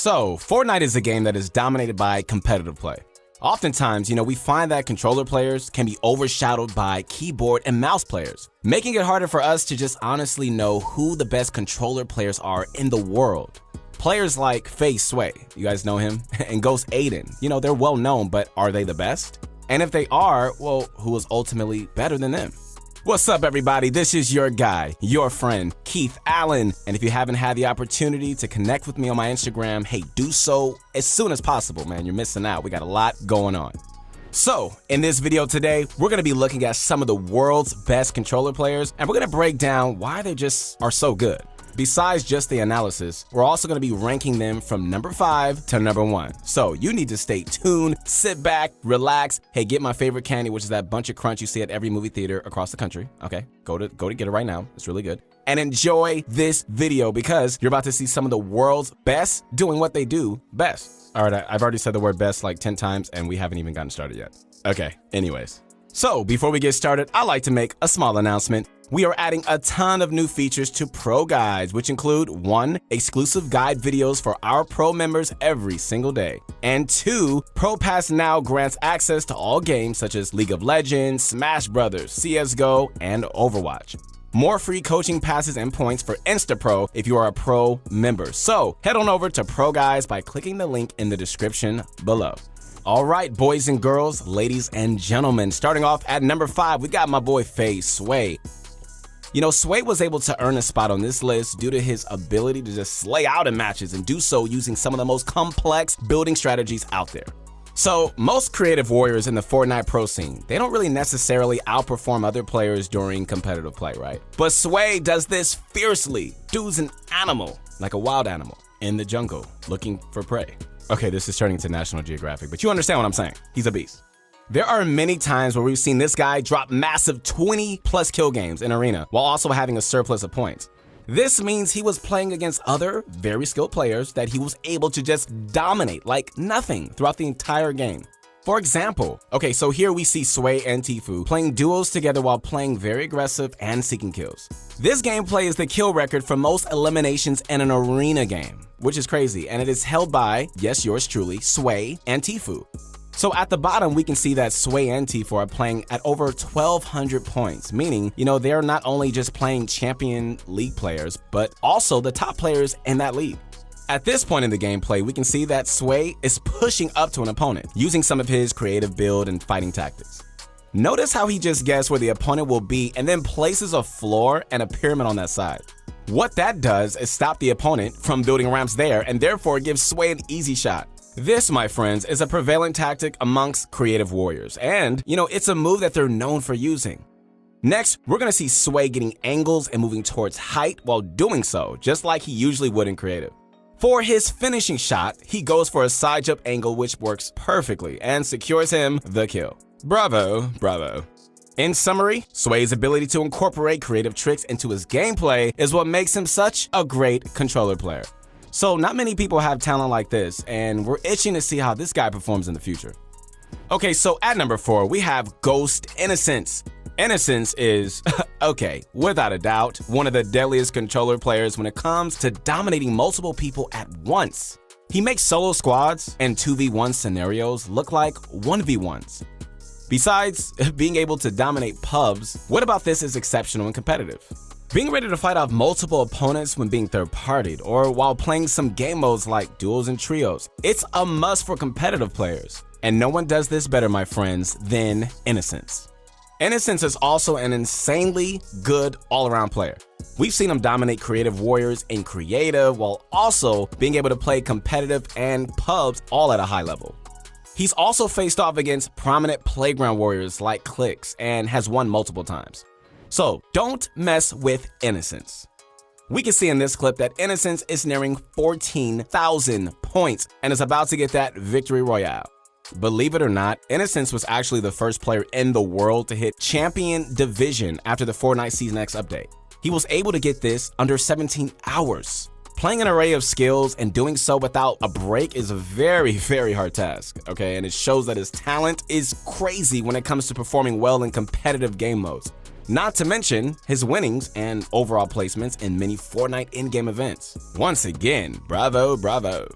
So, Fortnite is a game that is dominated by competitive play. Oftentimes, we find that controller players can be overshadowed by keyboard and mouse players, making it harder for us to just honestly know who the best controller players are in the world. Players like FaZe Sway, you guys know him, and Ghost Aiden, they're well known, but are they the best? And if they are, well, who is ultimately better than them? What's up, everybody? This is your guy, your friend, Keith Allen. And if you haven't had the opportunity to connect with me on my Instagram, hey, do so as soon as possible, man. You're missing out. We got a lot going on. So, in this video today, we're going to be looking at some of the world's best controller players, and we're going to break down why they just are so good. Besides just the analysis, we're also going to be ranking them from number 5 to number 1. So you need to stay tuned, sit back, relax. Hey, get my favorite candy, which is that bunch of crunch you see at every movie theater across the country. Okay, go to get it right now. It's really good. And enjoy this video because you're about to see some of the world's best doing what they do best. All right, I've already said the word best like 10 times and we haven't even gotten started yet. Okay, anyways. So before we get started, I'd like to make a small announcement. We are adding a ton of new features to Pro Guides, which include 1, exclusive guide videos for our Pro members every single day, and 2, Pro Pass now grants access to all games such as League of Legends, Smash Brothers, CSGO, and Overwatch. More free coaching passes and points for InstaPro if you are a Pro member. So head on over to Pro Guides by clicking the link in the description below. All right, boys and girls, ladies and gentlemen, starting off at number 5, we got my boy FaZe Sway. Sway was able to earn a spot on this list due to his ability to just slay out in matches and do so using some of the most complex building strategies out there. So, most creative warriors in the Fortnite pro scene, they don't really necessarily outperform other players during competitive play, right? But Sway does this fiercely. Dude's an animal, like a wild animal, in the jungle, looking for prey. Okay, this is turning to National Geographic, but you understand what I'm saying. He's a beast. There are many times where we've seen this guy drop massive 20+ kill games in Arena while also having a surplus of points. This means he was playing against other very skilled players that he was able to just dominate like nothing throughout the entire game. For example, okay, so here we see Sway and Tfue playing duos together while playing very aggressive and seeking kills. This gameplay is the kill record for most eliminations in an arena game, which is crazy, and it is held by, yes, yours truly, Sway and Tfue. So at the bottom, we can see that Sway and Tfue are playing at over 1,200 points, meaning, they're not only just playing champion league players, but also the top players in that league. At this point in the gameplay, we can see that Sway is pushing up to an opponent, using some of his creative build and fighting tactics. Notice how he just guessed where the opponent will be and then places a floor and a pyramid on that side. What that does is stop the opponent from building ramps there and therefore gives Sway an easy shot. This, my friends, is a prevalent tactic amongst creative warriors, and, it's a move that they're known for using. Next, we're going to see Sway getting angles and moving towards height while doing so, just like he usually would in creative. For his finishing shot, he goes for a side jump angle which works perfectly and secures him the kill. Bravo, bravo. In summary, Sway's ability to incorporate creative tricks into his gameplay is what makes him such a great controller player. So not many people have talent like this, and we're itching to see how this guy performs in the future. Okay, so at number 4, we have Ghost Innocence. Innocence is, okay, without a doubt, one of the deadliest controller players when it comes to dominating multiple people at once. He makes solo squads and 2v1 scenarios look like 1v1s. Besides being able to dominate pubs, what about this is exceptional and competitive? Being ready to fight off multiple opponents when being third-partied or while playing some game modes like duos and trios. It's a must for competitive players. And no one does this better, my friends, than Innocence. Innocence is also an insanely good all-around player. We've seen him dominate creative warriors in creative while also being able to play competitive and pubs all at a high level. He's also faced off against prominent playground warriors like Clix and has won multiple times. So don't mess with Innocence. We can see in this clip that Innocence is nearing 14,000 points and is about to get that victory royale. Believe it or not, Innocence was actually the first player in the world to hit Champion Division after the Fortnite Season X update. He was able to get this under 17 hours. Playing an array of skills and doing so without a break is a very, very hard task, okay? And it shows that his talent is crazy when it comes to performing well in competitive game modes. Not to mention his winnings and overall placements in many Fortnite in-game events. Once again, bravo, bravo.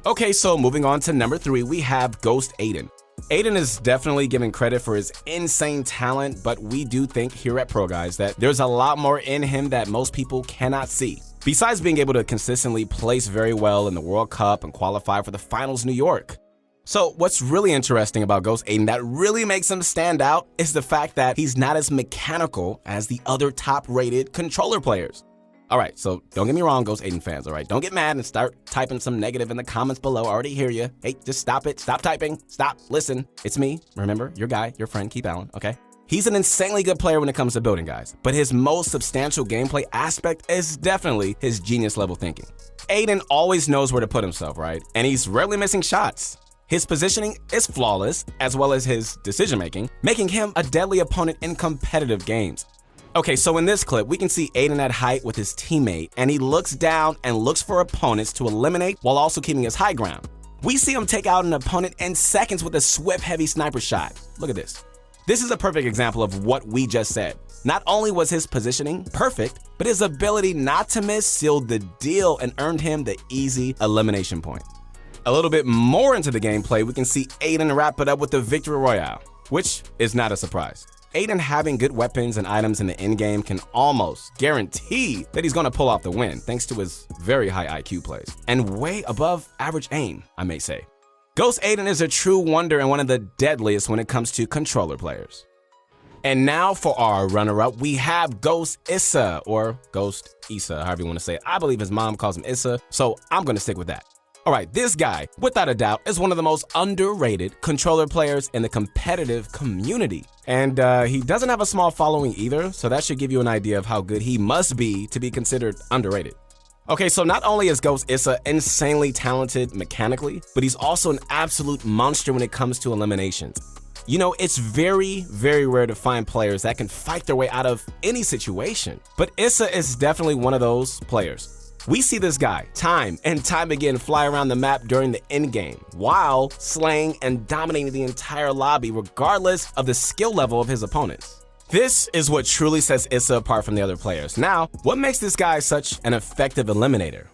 Okay, so moving on to number 3, we have Ghost Aiden. Aiden is definitely given credit for his insane talent, but we do think here at Pro Guys that there's a lot more in him that most people cannot see. Besides being able to consistently place very well in the World Cup and qualify for the Finals New York. So what's really interesting about Ghost Aiden that really makes him stand out is the fact that he's not as mechanical as the other top-rated controller players. Alright, so don't get me wrong, Ghost Aiden fans, alright? Don't get mad and start typing some negative in the comments below. I already hear you. Hey, just stop it. Stop typing. Stop. Listen. It's me. Remember, your guy, your friend, Keith Allen, okay? He's an insanely good player when it comes to building, guys, but his most substantial gameplay aspect is definitely his genius level thinking. Aiden always knows where to put himself, right? And he's rarely missing shots. His positioning is flawless, as well as his decision-making, making him a deadly opponent in competitive games. Okay, so in this clip, we can see Aiden at height with his teammate, and he looks down and looks for opponents to eliminate while also keeping his high ground. We see him take out an opponent in seconds with a swift, heavy sniper shot. Look at this. This is a perfect example of what we just said. Not only was his positioning perfect, but his ability not to miss sealed the deal and earned him the easy elimination point. A little bit more into the gameplay, we can see Aiden wrap it up with the Victory Royale, which is not a surprise. Aiden having good weapons and items in the endgame can almost guarantee that he's going to pull off the win thanks to his very high IQ plays and way above average aim, I may say. Ghost Aiden is a true wonder and one of the deadliest when it comes to controller players. And now for our runner-up, we have Ghost Issa, or Ghost Issa, however you want to say it. I believe his mom calls him Issa, so I'm going to stick with that. Alright, this guy, without a doubt, is one of the most underrated controller players in the competitive community. And he doesn't have a small following either, so that should give you an idea of how good he must be to be considered underrated. Okay, so not only is Ghost Issa insanely talented mechanically, but he's also an absolute monster when it comes to eliminations. You know, it's very, very rare to find players that can fight their way out of any situation, but Issa is definitely one of those players. We see this guy time and time again fly around the map during the endgame while slaying and dominating the entire lobby regardless of the skill level of his opponents. This is what truly sets Issa apart from the other players. Now, what makes this guy such an effective eliminator?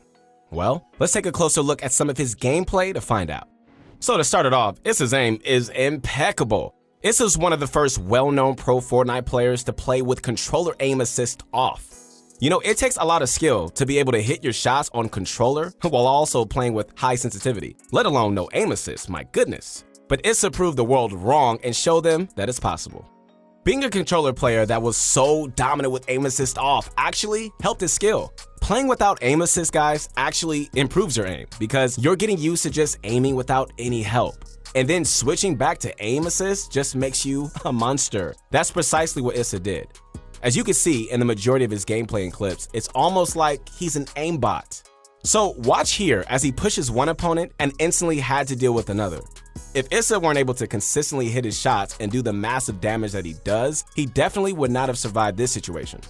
Well, let's take a closer look at some of his gameplay to find out. So to start it off, Issa's aim is impeccable. Issa's one of the first well-known pro Fortnite players to play with controller aim assist off. You know, it takes a lot of skill to be able to hit your shots on controller while also playing with high sensitivity, let alone no aim assist, my goodness. But Issa proved the world wrong and showed them that it's possible. Being a controller player that was so dominant with aim assist off actually helped his skill. Playing without aim assist, guys, actually improves your aim because you're getting used to just aiming without any help. And then switching back to aim assist just makes you a monster. That's precisely what Issa did. As you can see in the majority of his gameplay and clips, it's almost like he's an aimbot. So watch here as he pushes one opponent and instantly had to deal with another. If Issa weren't able to consistently hit his shots and do the massive damage that he does, he definitely would not have survived this situation.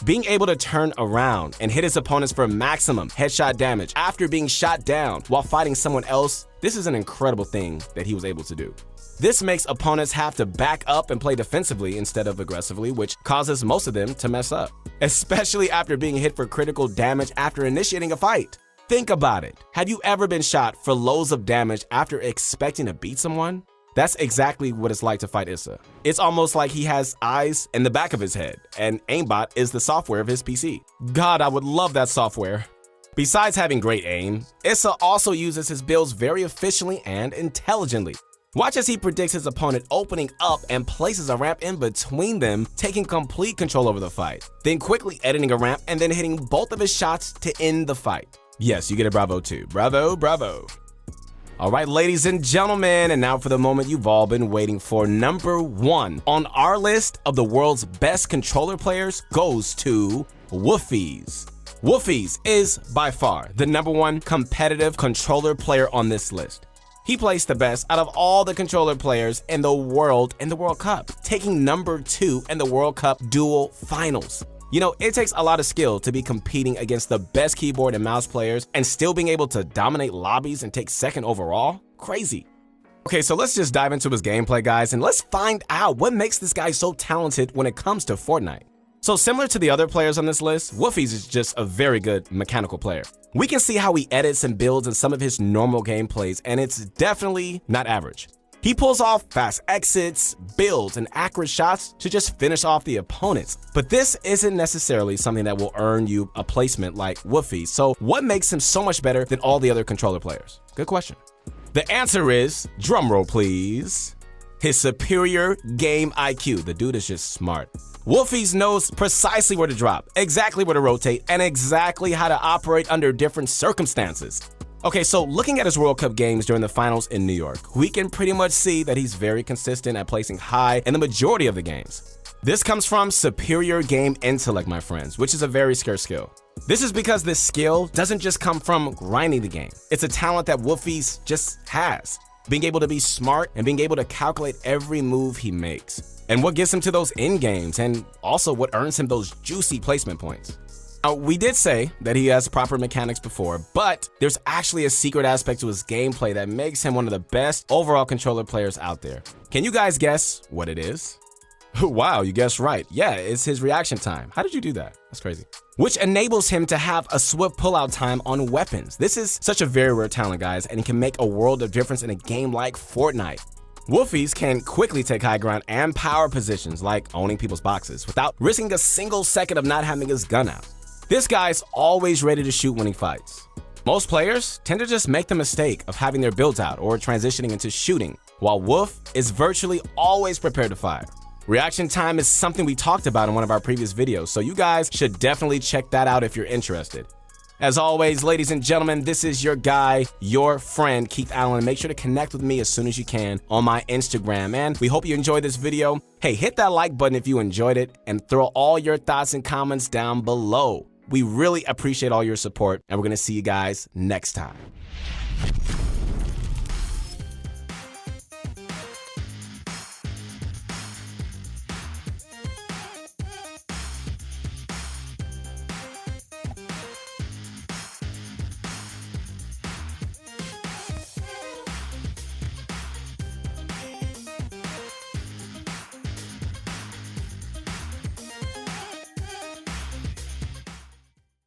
Being able to turn around and hit his opponents for maximum headshot damage after being shot down while fighting someone else, this is an incredible thing that he was able to do. This makes opponents have to back up and play defensively instead of aggressively, which causes most of them to mess up, especially after being hit for critical damage after initiating a fight. Think about it. Have you ever been shot for loads of damage after expecting to beat someone? That's exactly what it's like to fight Issa. It's almost like he has eyes in the back of his head, and aimbot is the software of his PC. God, I would love that software. Besides having great aim, Issa also uses his builds very efficiently and intelligently. Watch as he predicts his opponent opening up and places a ramp in between them, taking complete control over the fight, then quickly editing a ramp and then hitting both of his shots to end the fight. Yes, you get a bravo too. Bravo, bravo. All right, ladies and gentlemen, and now for the moment you've all been waiting for. Number 1 on our list of the world's best controller players goes to Woofees. Woofees is by far the number 1 competitive controller player on this list. He plays the best out of all the controller players in the World Cup, taking number 2 in the World Cup Duel Finals. You know, it takes a lot of skill to be competing against the best keyboard and mouse players and still being able to dominate lobbies and take second overall. Crazy. Okay, so let's just dive into his gameplay, guys, and let's find out what makes this guy so talented when it comes to Fortnite. So similar to the other players on this list, Woofie's is just a very good mechanical player. We can see how he edits and builds in some of his normal gameplays, and it's definitely not average. He pulls off fast exits, builds, and accurate shots to just finish off the opponents. But this isn't necessarily something that will earn you a placement like Woofie. So what makes him so much better than all the other controller players? Good question. The answer is, drumroll please, his superior game IQ. The dude is just smart. Woofie's knows precisely where to drop, exactly where to rotate, and exactly how to operate under different circumstances. Okay, so looking at his World Cup games during the finals in New York, we can pretty much see that he's very consistent at placing high in the majority of the games. This comes from superior game intellect, my friends, which is a very scarce skill. This is because this skill doesn't just come from grinding the game. It's a talent that Woofie's just has, being able to be smart and being able to calculate every move he makes. And what gets him to those end games, and also what earns him those juicy placement points. Now, we did say that he has proper mechanics before, but there's actually a secret aspect to his gameplay that makes him one of the best overall controller players out there. Can you guys guess what it is? Wow, you guessed right. Yeah, it's his reaction time. How did you do that? That's crazy. Which enables him to have a swift pullout time on weapons. This is such a very rare talent, guys, and it can make a world of difference in a game like Fortnite. Woofie's can quickly take high ground and power positions like owning people's boxes without risking a single second of not having his gun out. This guy's always ready to shoot when he fights. Most players tend to just make the mistake of having their builds out or transitioning into shooting, while Woof is virtually always prepared to fire. Reaction time is something we talked about in one of our previous videos, so you guys should definitely check that out if you're interested. As always, ladies and gentlemen, this is your guy, your friend, Keith Allen. Make sure to connect with me as soon as you can on my Instagram. And we hope you enjoyed this video. Hey, hit that like button if you enjoyed it and throw all your thoughts and comments down below. We really appreciate all your support, and we're going to see you guys next time.